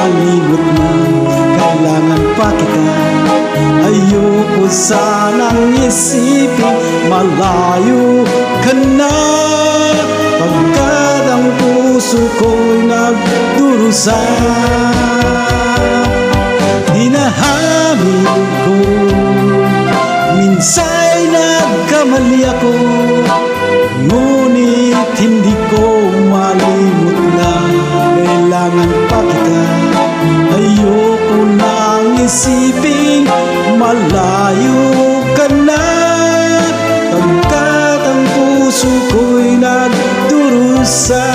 malimot na, kailangan pa kita. Ayoko sanang isipin malayo ka na, pagkat ang puso ko'y nagdurusa. Hinahamon ko, minsa'y nagkamali ako, ngunit hindi ko malimot na, kailangan pa kita. Ayoko nang isipin malayo ka na, pagkat ang puso ko'y nagdurusa.